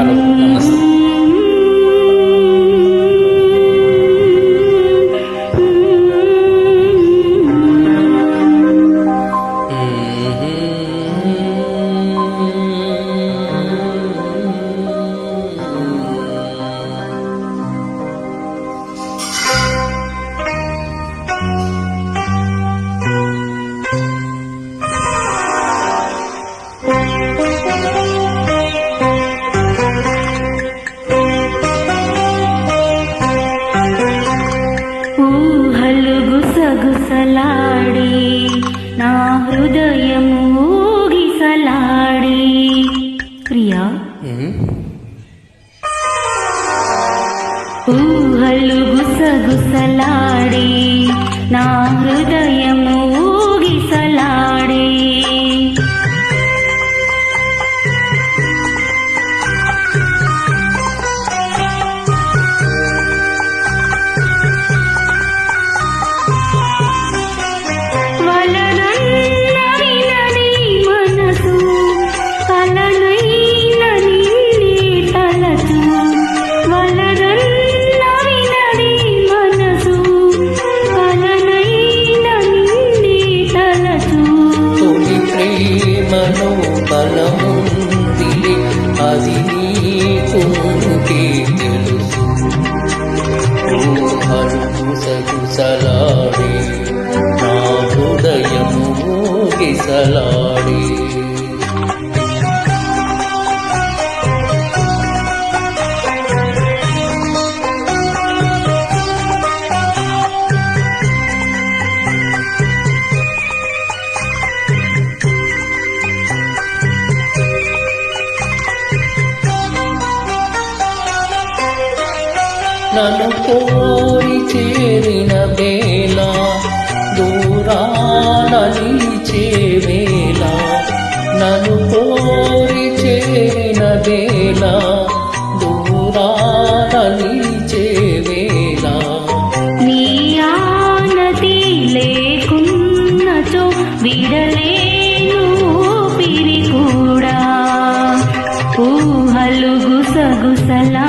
నమస్కారం. నమస్తే. గుసలాడి నా హృదయము ఊగిసలాడి ప్రియా ఊహలు గుసగుసలాడి నా హృదయము ఊగిసలాడి ప్రేమను బలముందిలే అది నీకే తెలుసు. ఊహలు గుసగుసలాడే నా హృదయము ఊగిసలాడే నన్ను కోరి చేరిన వేళ దూరాన నిలిచే వేళ నన్ను కోరి చేరిన వేళ దూరాన నిలిచే వేళ నీ ఆనతి లేకున్నచో విడలేను ఊపిరి కూడా ఊహలు గుసగుసలా